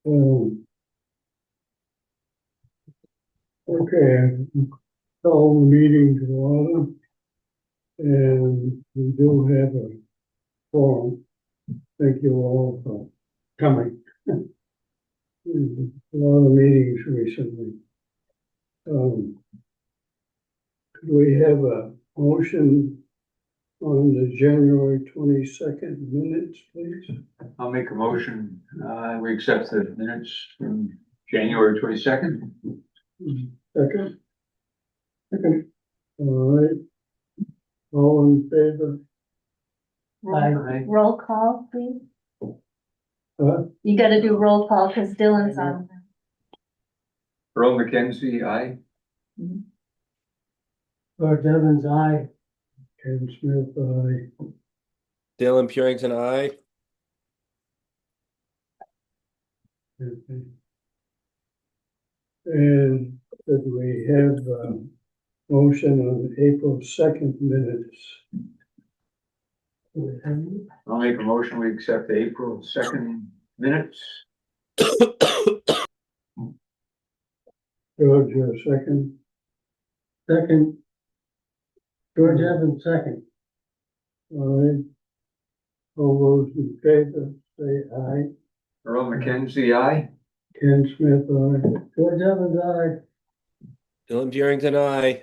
Okay, call the meeting to order, and we do have a forum. Thank you all for coming. A lot of meetings recently. Could we have a motion on the January 22nd minutes, please? I'll make a motion, we accept the minutes from January 22nd. Second? Second. All right. All in favor? Aye. Roll call, please. Huh? You gotta do roll call because Dylan's on. Earl McKenzie, aye. George Evans, aye. Ken Smith, aye. Dylan Purington, aye. Okay. And could we have a motion on April 2nd minutes? I'll make a motion, we accept the April 2nd minutes. George, your second? Second. George Evans, second. All right. All those in favor, say aye. Earl McKenzie, aye. Ken Smith, aye. George Evans, aye. Dylan Purington, aye.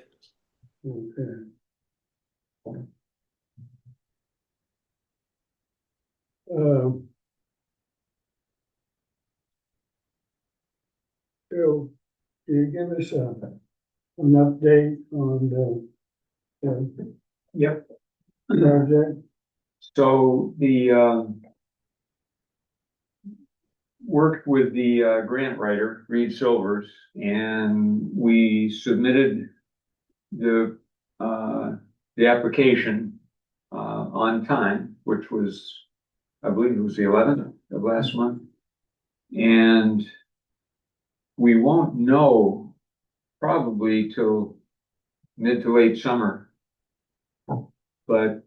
Okay. Bill, can you give us an update on the Yep. project? So the, worked with the grant writer, Reed Silvers, and we submitted the application on time, which was, I believe it was the 11th of last month. And we won't know probably till mid to late summer. But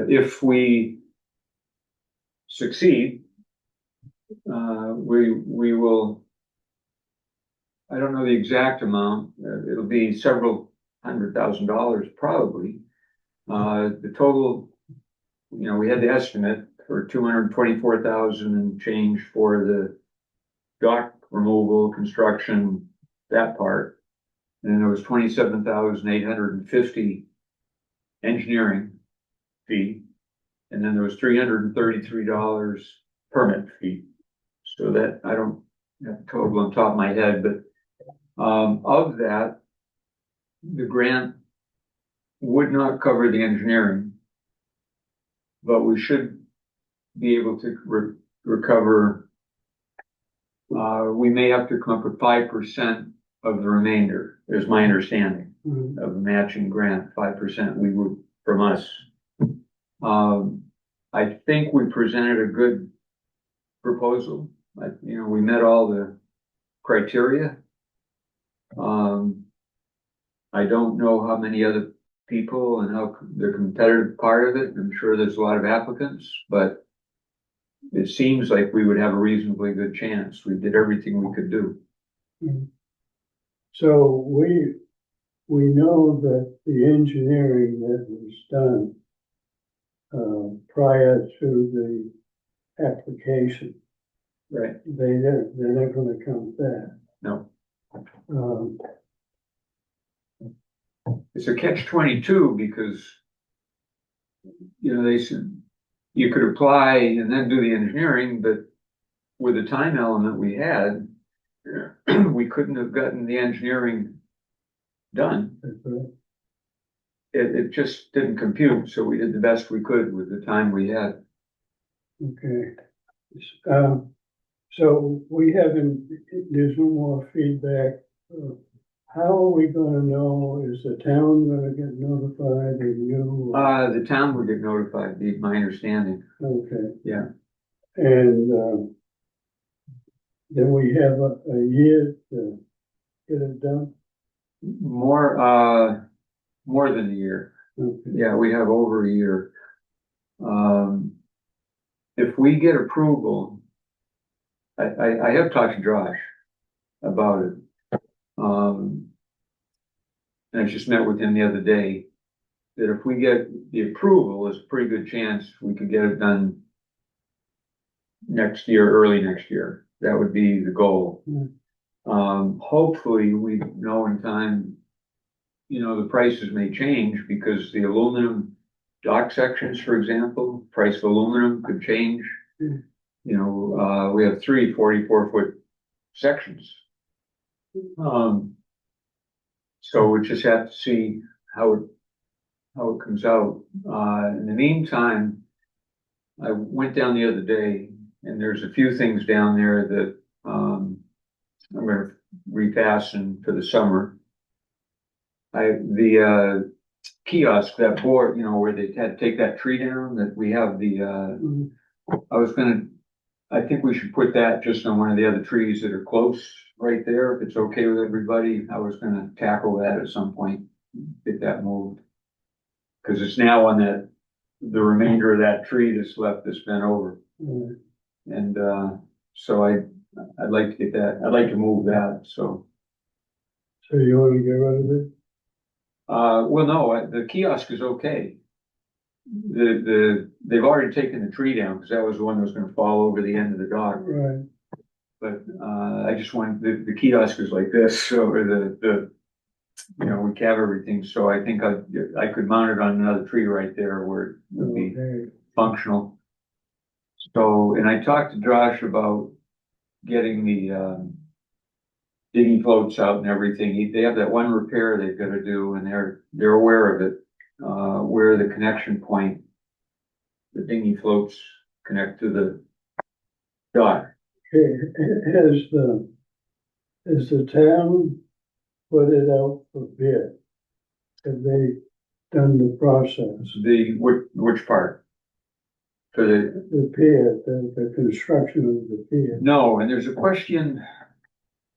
if we succeed, we will, I don't know the exact amount, it'll be several $100,000 probably. The total, we had the estimate for 224,000 and change for the dock removal, construction, that part. And then there was 27,850 engineering fee. And then there was $333 permit fee. So that, I don't have the total on top of my head, but of that, the grant would not cover the engineering, but we should be able to recover. We may have to come up with 5% of the remainder, is my understanding of the matching grant. 5% we would from us. I think we presented a good proposal. We met all the criteria. I don't know how many other people and how the competitive part of it. I'm sure there's a lot of applicants, but it seems like we would have a reasonably good chance. We did everything we could do. So we know that the engineering that was done prior to the application, Right. they're not gonna count that. No. Um, It's a catch-22 because, they said you could apply and then do the engineering, but with the time element we had, we couldn't have gotten the engineering done. that's right. It just didn't compute, so we did the best we could with the time we had. Okay. So we haven't, there's no more feedback. How are we gonna know? Is the town gonna get notified or you? The town would get notified, be my understanding. Okay. Yeah. And then we have a year to get it done? More than a year. Okay. Yeah, we have over a year. If we get approval, I have talked to Josh about it. And I just met with him the other day, that if we get the approval, there's a pretty good chance we could get it done next year, early next year. That would be the goal. Hopefully we know in time, you know, the prices may change because the aluminum dock sections, for example, price of aluminum could change. Mm. You know, we have 3 44-foot sections. So we just have to see how it comes out. In the meantime, I went down the other day and there's a few things down there that, I'm gonna refasten for the summer. The kiosk, that board, you know, where they had to take that tree down, that we have Mhm. I think we should put that just on one of the other trees that are close right there, if it's okay with everybody. I was gonna tackle that at some point, get that moved. Cause it's now on the remainder of that tree that's left that's bent over. Mm. And, so I'd like to get that, I'd like to move that, so. So you wanna get rid of it? Well, no, the kiosk is okay. They've already taken the tree down, cause that was the one that was gonna fall over the end of the dock. Right, But, I just want, the kiosk is like this, so, or you know, we have everything, so I think I could mount it on another tree right there where it would be okay, functional. So, and I talked to Josh about getting the, digging floats out and everything. They have that one repair they've gotta do and they're aware of it. Where the connection point, the dinghy floats connect to the dock. okay, has the town put it out for bid? Have they done the process? Which part? For The pier, the construction of the pier? no, and there's a question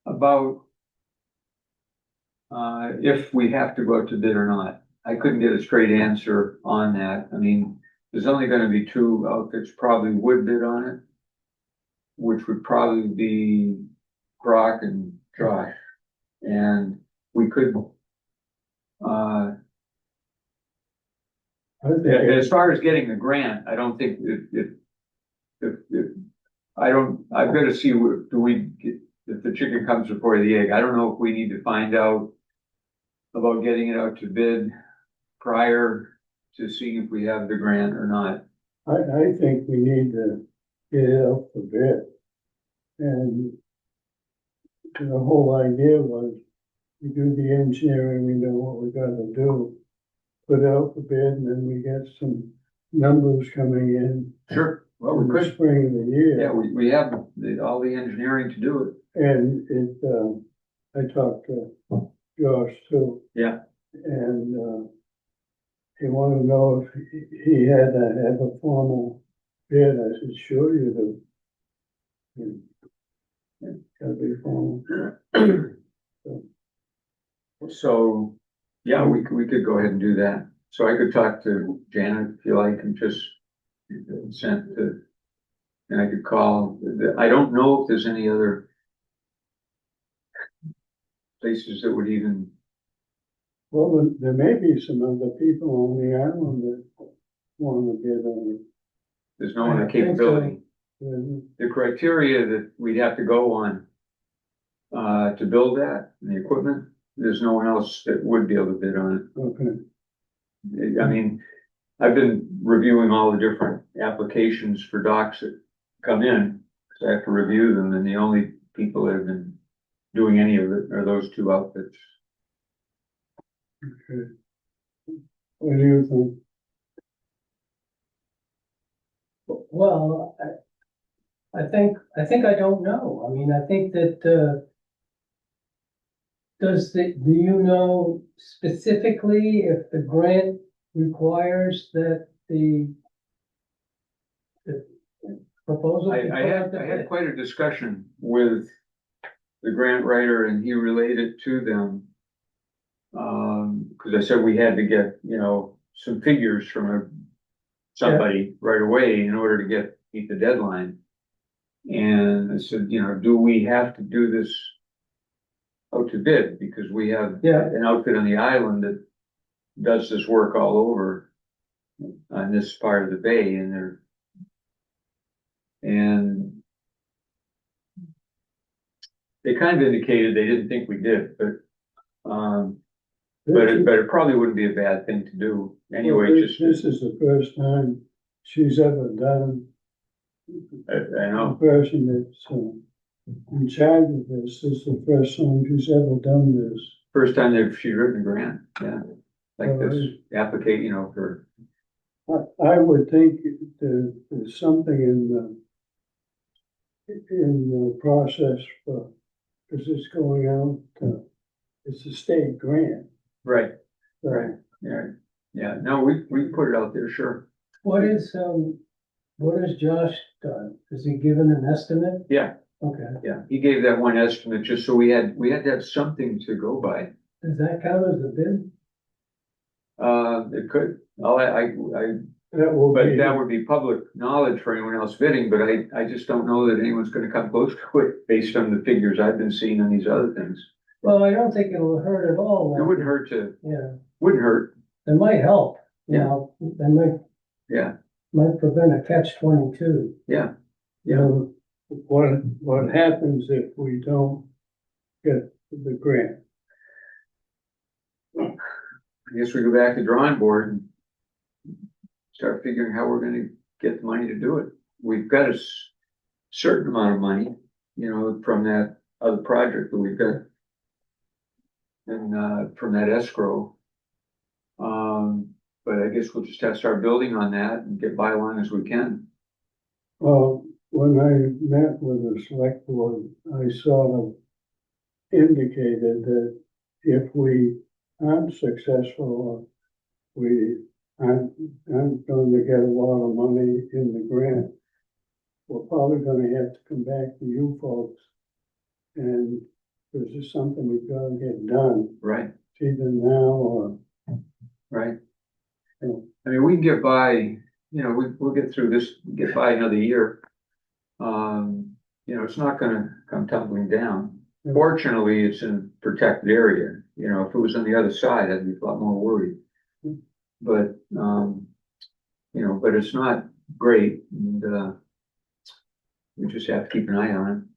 about if we have to go out to bid or not. I couldn't get a straight answer on that. I mean, there's only gonna be 2 outfits probably would bid on it, which would probably be Brock and Josh. And we could, I think as far as getting the grant, I don't think I've got to see, if the chicken comes before the egg. I don't know if we need to find out about getting it out to bid prior to seeing if we have the grant or not. I think we need to get it out for bid. And the whole idea was, we do the engineering, we know what we gotta do. Put it out for bid and then we get some numbers coming in. Sure, well, In we the could, spring of the year. yeah, we have all the engineering to do it. And I talked to Josh too. Yeah. And he wanted to know if he had to have a formal bid. I said, sure you do. And gotta be formal. So, yeah, we could go ahead and do that. So I could talk to Janet if you like and just send to, and I could call. I don't know if there's any other places that would even, Well, there may be some other people on the island that want to bid on there's no other I think so. capability. it. The criteria that we'd have to go on to build that, and the equipment, there's no one else that would be able to bid on Okay, it. I mean, I've been reviewing all the different applications for docks that come in, because I have to review them, and the only people that have been doing any of it are those 2 outfits. okay. What do you think? Well, I think I don't know. I mean, I think that, do you know specifically if the grant requires that the proposal? be I put out to had bid? quite a discussion with the grant writer, and he relayed it to them. Cause I said we had to get, you know, some figures from somebody right away in order to meet the deadline. And I said, you know, do we have to do this out to bid? Because we have Yeah. an outfit on the island that does this work all over on this part of the bay and they kind of indicated they didn't think we did, but it probably wouldn't be a bad thing to do anyway, Well, just, this is the first time she's ever done, I the know, person that's in charge of this is the first time she's ever done this. first time that she's written a grant, yeah. Like this, Right. applicate, you know, for, I would think there's something in the process for, because it's going out, it's a state grant. right, So, right, yeah, yeah, no, we put it out there, sure. What has Josh done? Has he given an estimate? Yeah, Okay, yeah, he gave that one estimate just so we had to have something to go by. does that count as a bid? It could, I, that will but be, that would be public knowledge for anyone else bidding, but I just don't know that anyone's gonna come close to it based on the figures I've been seeing on these other things. Well, I don't think it'll hurt at all. It wouldn't hurt to, Yeah, wouldn't hurt, it might help, you Yeah. know, it yeah, might prevent a catch-22. yeah, you know, what happens if we don't get the grant? I guess we go back to drawing board and start figuring how we're gonna get the money to do it. We've got a certain amount of money, you know, from that other project that we've got. And, from that escrow. But I guess we'll just have to start building on that and get by long as we can. Well, when I met with the select board, I sort of indicated that if we aren't successful, or we aren't going to get a lot of money in the grant, we're probably gonna have to come back to you folks. And this is something we've gotta get done, Right, either now or, right. Yeah. I mean, we can get by, you know, we'll get through this, get by another year. You know, it's not gonna come tumbling down. Yeah. Fortunately, it's in a protected area. You know, if it was on the other side, I'd be a lot more worried. But, you know, but it's not great and, we just have to keep an eye on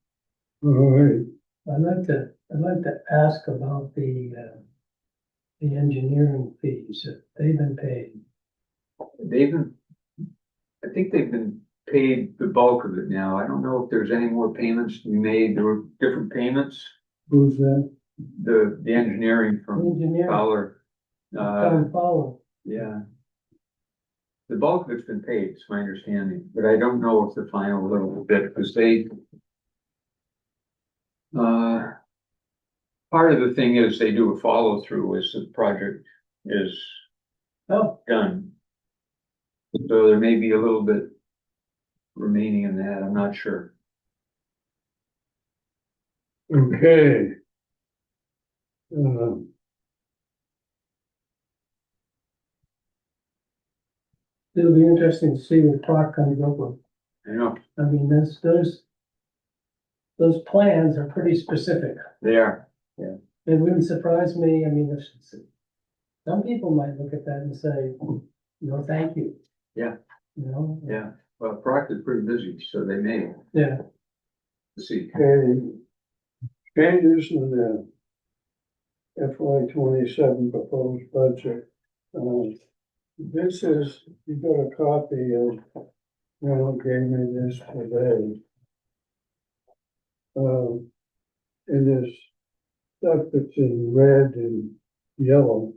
all right. I'd like to ask about the engineering fees, if they've been paid. it. I think they've been paid the bulk of it now. I don't know if there's any more payments to be made. There were different payments. Who's that? The engineering from Engineering, Fowler, Tom Fowler. yeah. The bulk of it's been paid, it's my understanding, but I don't know if the final little bit, because part of the thing is they do a follow through as the project is Oh, done. So there may be a little bit remaining in that, I'm not sure. Okay. it'll be interesting to see what Clark comes up with. I know, I mean, those plans are pretty specific. they are, It wouldn't surprise me, I mean, if some people might look at that and say, no, thank you. Yeah. You know? yeah. Well, Proctor's pretty busy, so they may, Yeah, see. Okay, changes in the FY 27 proposed budget. This is, you got a copy of, Ronald gave me this today. And there's stuff that's in red and yellow.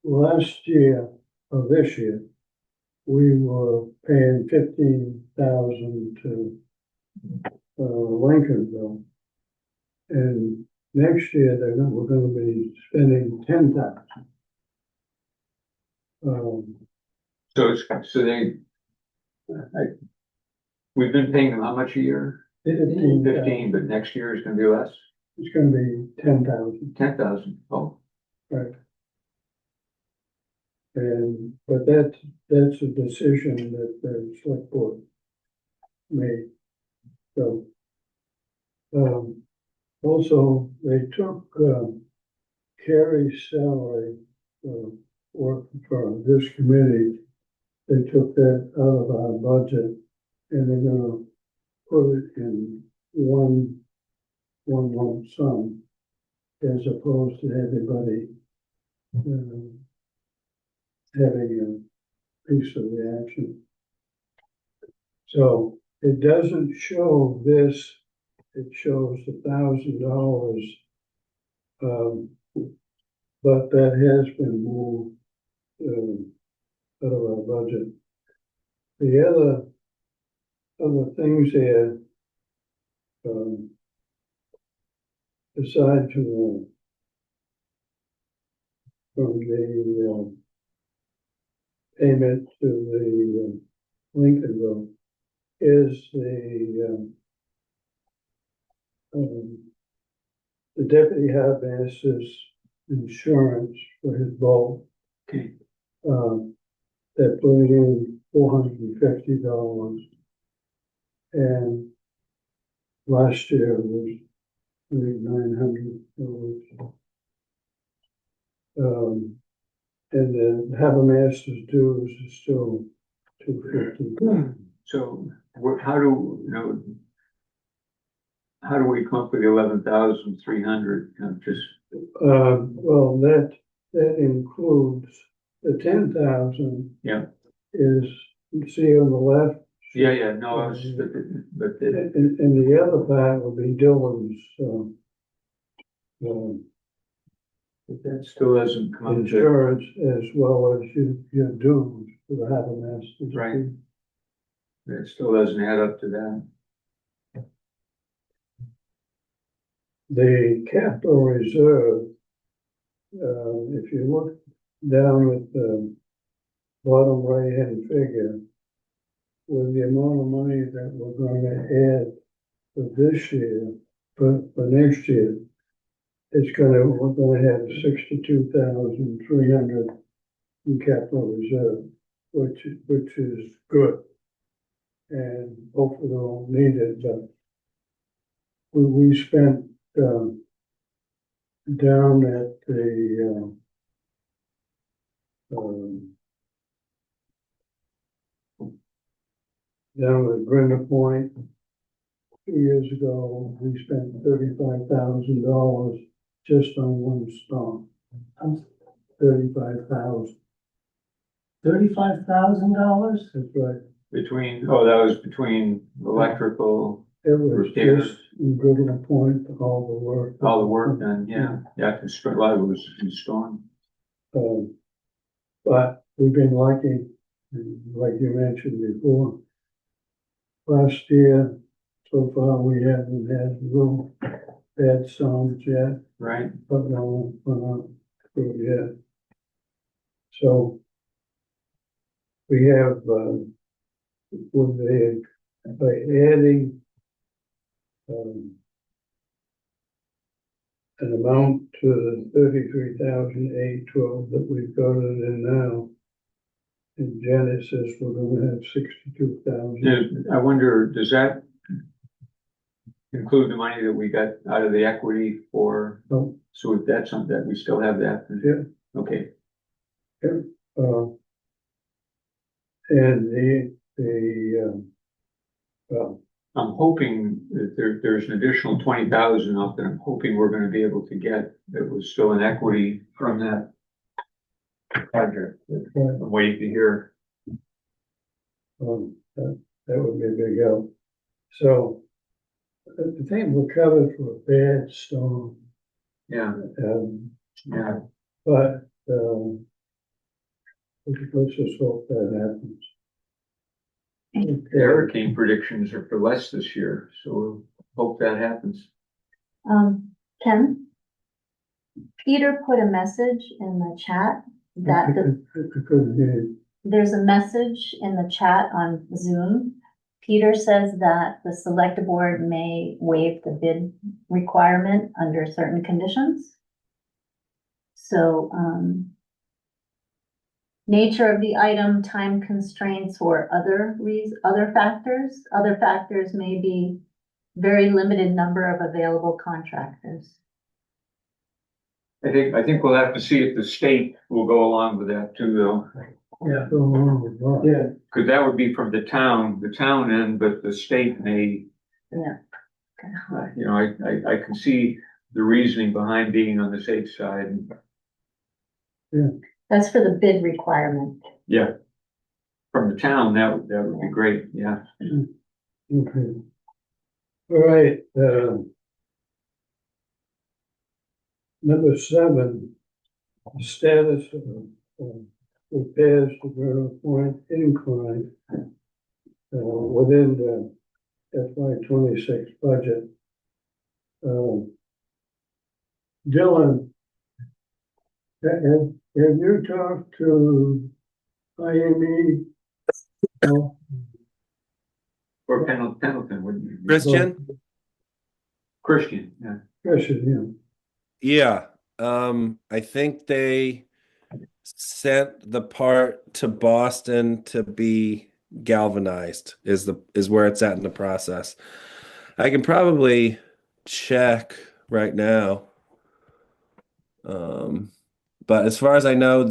Last year, or this year, we were paying 15,000 to Lincolnville. And next year, we're gonna be spending 10,000. We've been paying them how much a year? 15, but next year is gonna be less, It's gonna be 10,000, 10,000. Oh, right? And, but that's a decision that the select board made. So, also, they took, Carrie's salary, work for this committee. They took that out of our budget and they're gonna put it in one lump sum as opposed to everybody, having a piece of the action. So it doesn't show this, it shows $1,000. But that has been moved, out of our budget. The other things here, aside from the payment to the Lincolnville, is the deputy headmaster's insurance for his boat. Okay. They're putting in $450. And last year was, I think, $900. And the Habermaster's dues is still $250. So how do, how do we come up with 11,300? Just, Well, that includes the 10,000 yeah, is, you see on the left. yeah, no, I was, but And the other part will be Dylan's, but that still doesn't come up to, insurance as well as your dues for the Habermasters. Right. it still doesn't add up to that. The capital reserve, if you look down at the bottom right-hand figure, with the amount of money that we're going to add for this year, for next year, we're gonna have 62,300 in capital reserve, which is good. And hopefully they'll need it, but we spent, down at the, down at Brenda Point, 2 years ago, we spent $35,000 just on one storm. $35,000. $35,000? That's right. That was between electrical, It was Repair. just in Goodland Point, all the work. all the work done, yeah, a lot of it was in storm. But we've been lucky, like you mentioned before. Last year, so far, we haven't had real bad storms yet, Right, but no, we're not through yet. So we have, by adding an amount to the 33,812 that we've got it in now. And Janet says we're gonna have 62,000. I wonder, does that include the money that we got out of the equity for, No. so if that's something that we still have that? Yeah. Okay, And well, I'm hoping that there's an additional 20,000 up that I'm hoping we're gonna be able to get, that was still in equity from that project. I'm waiting to hear. that would be a big help. So I think we're covered for a bad storm, Yeah, yeah, but let's just hope that happens. the Okay. hurricane predictions are for less this year, so we'll hope that happens. Ken? Peter put a message in the chat that I couldn't hear you. there's a message in the chat on Zoom. Peter says that the select board may waive the bid requirement under certain conditions. So, nature of the item, time constraints, or other factors. Other factors may be very limited number of available contractors. I think we'll have to see if the state will go along with that too, though. Yeah, Go along with that. yeah, Cause that would be from the town end, but the state may, Yeah. you know, I can see the reasoning behind being on the safe side. That's for the bid requirement. Yeah. From the town, that would be great, yeah. Okay. All right, number 7, status of repairs to Vernal Point incline within the FY 26 budget. Dylan, have you talked to IME? No? Or Pendleton, wouldn't you? Christian? Christian, yeah. Question, Yeah, I think they sent the part to Boston to be galvanized is where it's at in the process. I can probably check right now. But as far as I know,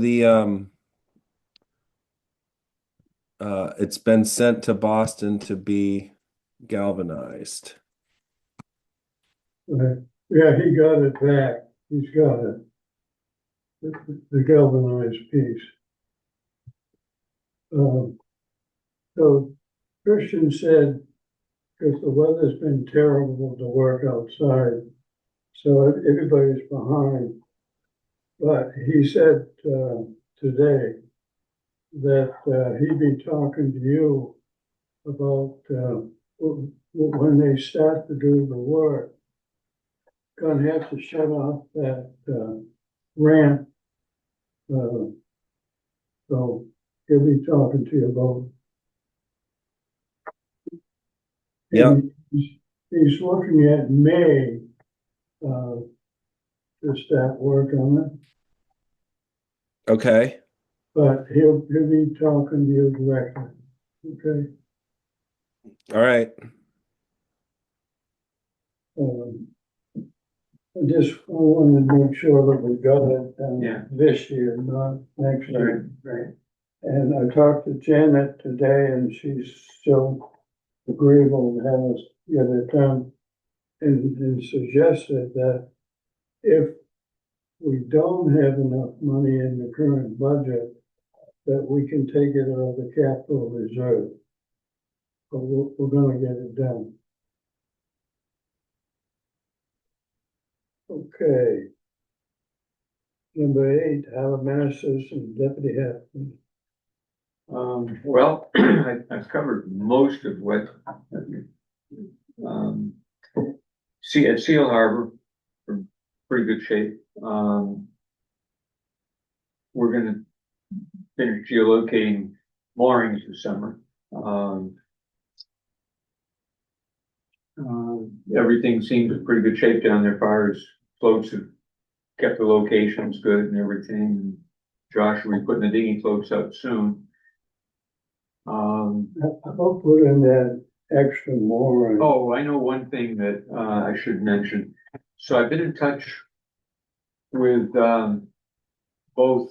it's been sent to Boston to be galvanized. yeah. Yeah, he got it back. He's got it. The galvanized piece. So Christian said, because the weather's been terrible to work outside, so everybody's behind. But he said today that he'd be talking to you about when they start to do the work, gonna have to shut off that ramp. So he'll be talking to you about. Yeah. He's looking at May to start work on it, Okay. but he'll be talking to you directly, okay? All right. I just wanted to make sure that we got it Yeah. this year, not next year. Right. And I talked to Janet today and she's still agreeable to have us get it done. And suggested that if we don't have enough money in the current budget, that we can take it out of the capital reserve. But we're gonna get it done. Okay. Number 8, harbor masters and deputy captain. Well, I've covered most of what, see, at Seal Harbor, we're in pretty good shape. We're gonna finish geolocating moorings this summer. Everything seems in pretty good shape down there, as far as floats have kept the locations good and everything. Josh will be putting the dinghy floats up soon. I'll put in that extra more. Oh, I know one thing that I should mention. So I've been in touch with both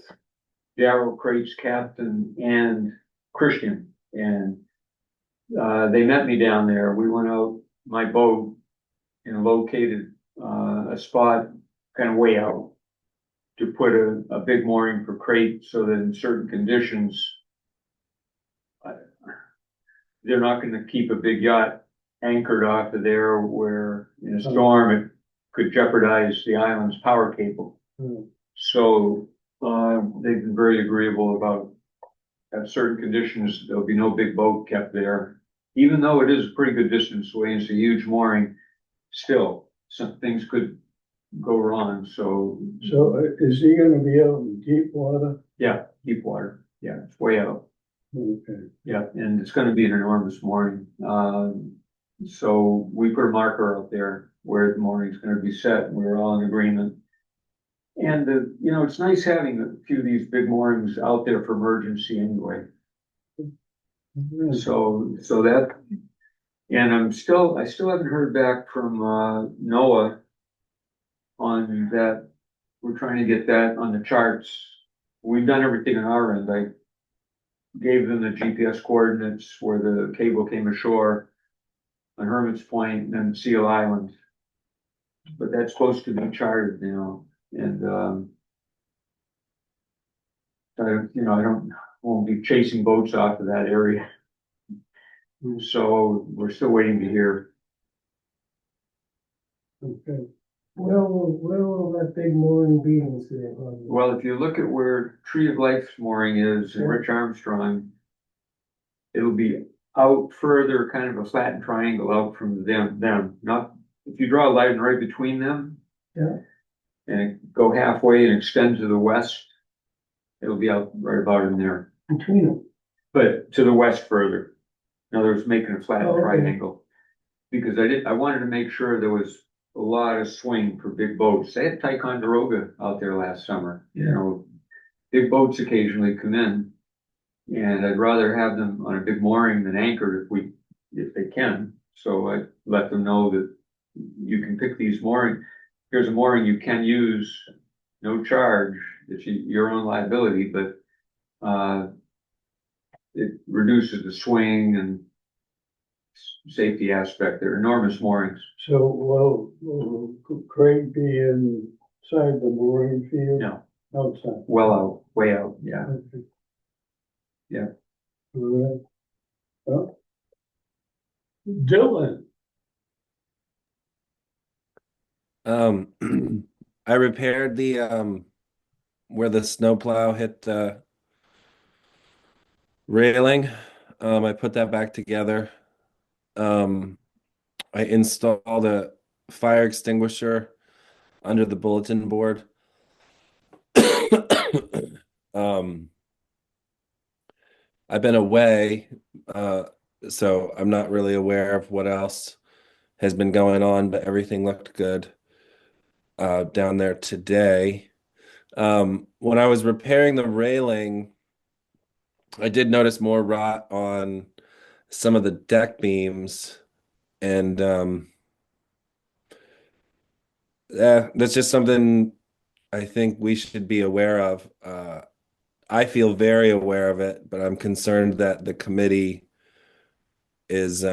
Darrell Crate's captain and Christian, and they met me down there. We went out my boat and located a spot kind of way out to put a big mooring for Crate, so that in certain conditions they're not going to keep a big yacht anchored off of there where in a storm it could jeopardize the island's power cable. So they've been very agreeable about, at certain conditions, there'll be no big boat kept there. Even though it is a pretty good distance away, it's a huge mooring, still, some things could go wrong, so. So is he gonna be out in deep water? Yeah, deep water, yeah, it's way out. Okay. Yeah, and it's gonna be an enormous mooring. So we put a marker out there where the mooring's gonna be set, and we're all in agreement. And it's nice having a few of these big moorings out there for emergency anyway. So that, and I still haven't heard back from, NOAA on that. We're trying to get that on the charts. We've done everything on our end. I gave them the GPS coordinates where the cable came ashore on Hermit's Point and Seal Island. But that's supposed to be charted now, and, I won't be chasing boats off of that area. So we're still waiting to hear. Okay, Where will that big mooring be in the city of Hartford? Well, if you look at where Tree of Life's mooring is in Rich Armstrong, it'll be out further, kind of a flattened triangle out from them, not, if you draw a line right between them. Yeah. And go halfway and extend to the west, it'll be out right about in there, Between them. but to the west further. In other words, making a flat Oh, okay. triangle. Because I wanted to make sure there was a lot of swing for big boats. They had Ticonderoga out there last summer, big boats occasionally come in. And I'd rather have them on a big mooring than anchored if they can. So I let them know that you can pick these mooring. Here's a mooring you can use, no charge. It's your own liability, but it reduces the swing and safety aspect. They're enormous moorings. so will Craig be inside the mooring field? No, Outside? well out, way out, yeah. Okay. Yeah. All right. Well, Dylan, I repaired the where the snowplow hit the railing. I put that back together. I installed a fire extinguisher under the bulletin board. I've been away, so I'm not really aware of what else has been going on, but everything looked good down there today. When I was repairing the railing, I did notice more rot on some of the deck beams, and that's just something I think we should be aware of. I feel very aware of it, but I'm concerned that the committee is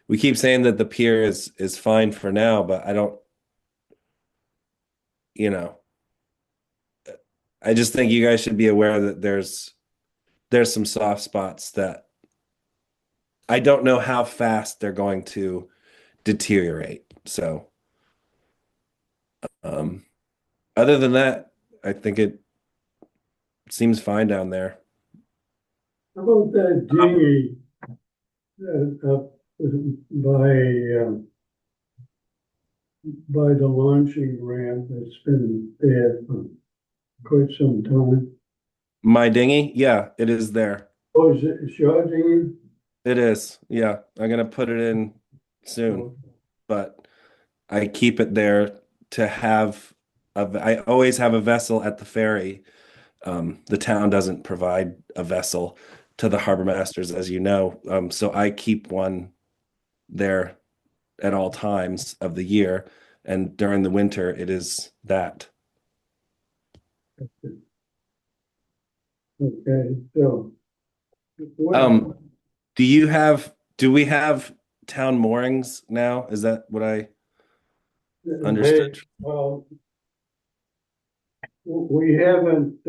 we keep saying that the pier is fine for now, but I don't, you know, I just think you guys should be aware that there's some soft spots that I don't know how fast they're going to deteriorate. So other than that, I think it seems fine down there. how about that dinghy up by the launching ramp that's been there for quite some time? My dinghy, yeah, it is there. Oh, is it your dinghy? It is. Yeah, I'm gonna put it in soon, but I keep it there to have I always have a vessel at the ferry. The town doesn't provide a vessel to the harbor masters, as you know. So I keep one there at all times of the year, and during the winter, it is that. Okay, so. Do we have town moorings now? Is that what I understood? Well, we haven't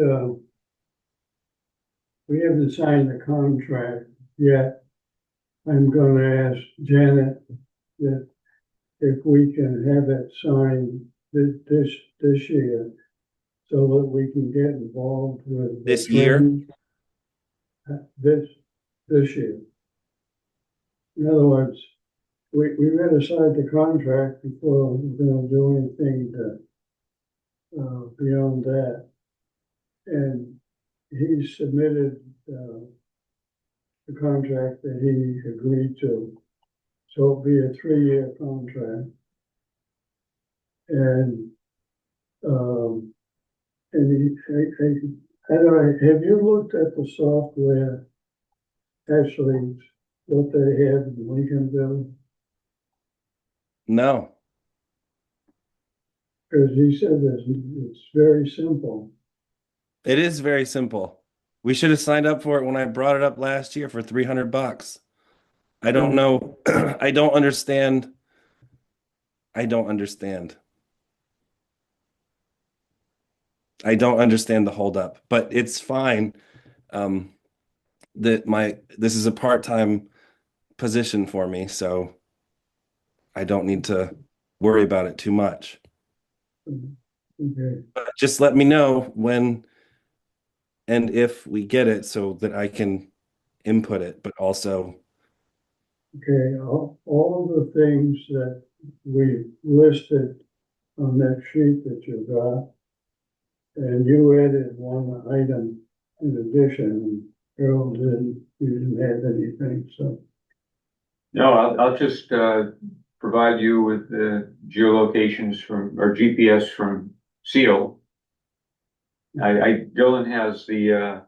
signed the contract yet. I'm gonna ask Janet that if we can have it signed this year, so that we can get involved with. This year? This year. In other words, we gotta sign the contract before we're gonna do anything beyond that. And he submitted the contract that he agreed to. So it'll be a 3-year contract. And And I don't know, have you looked at the software, actually, what they had in Lincolnville? No, Because he said that it's very simple. it is very simple. We should have signed up for it when I brought it up last year for $300. I don't know. I don't understand. I don't understand. I don't understand the holdup, but it's fine. This is a part-time position for me, so I don't need to worry about it too much. Okay, But just let me know when and if we get it so that I can input it, but also, okay, all of the things that we listed on that sheet that you got, and you added one item in addition, and Earl you didn't add anything, so. No, I'll just, provide you with the geolocations from, or GPS from Seal. Dylan has the,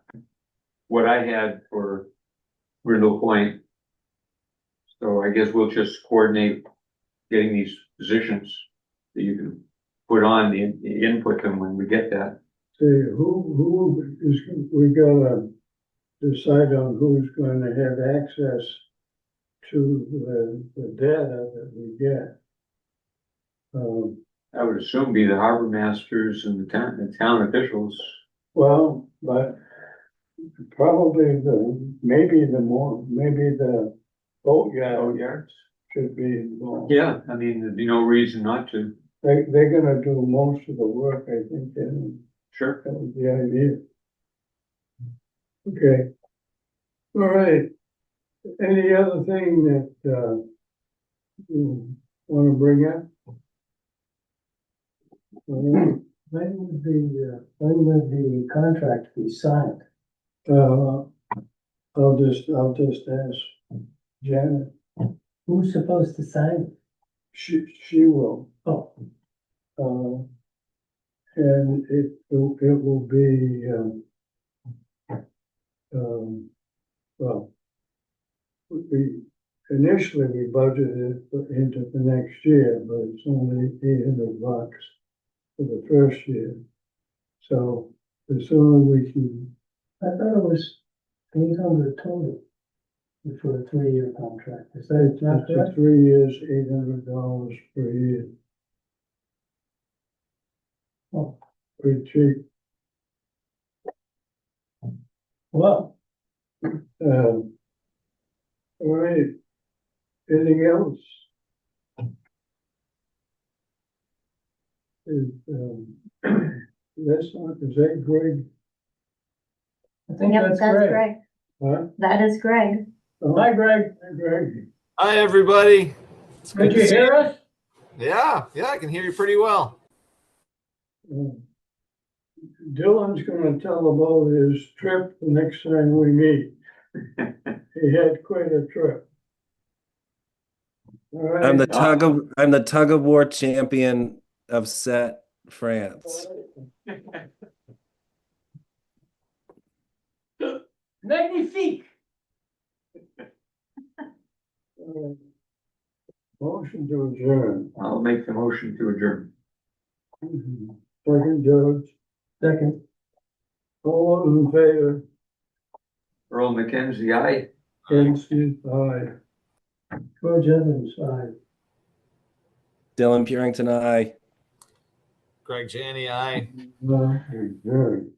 what I had for Brindle Point. So I guess we'll just coordinate getting these positions that you can put on the input them when we get that. See, who is, we gotta decide on who's going to have access to the data that we get. I would assume be the harbor masters and the town officials. Well, but probably maybe the boatyard should be involved. Yeah, I mean, there'd be no reason not to. They're gonna do most of the work, I think, and Sure. that was the idea. Okay. All right. Any other thing that, you wanna bring up? All When would the contract be signed? right. I'll just ask Janet. Who's supposed to sign it? She will. Oh, And it will be, well, initially we budgeted into the next year, but it's only $800 for the first year. So the sooner we can, I thought it was 800 total for a 3-year contract. Is that not it's correct? 3 years, $800 per year. Oh, Pretty cheap. well, All right, anything else? Is, is that Greg? I think Yep, that's that's great. Greg. Huh? That is Greg. Oh, Hi, Greg. Greg. Hi, everybody. It's good Did to you see hear us? Yeah, I can hear you pretty well. Dylan's gonna tell about his trip the next time we meet. He had quite a trip. All right. I'm the tug of war champion of Set France. Magnifique. Motion to adjourn. I'll make the motion to adjourn. Second, George. Second. All those in favor? Earl McKenzie, aye. Ken Steve, aye. George Evans, aye. Dylan Purington, I. Greg Janney, I. Adjourn.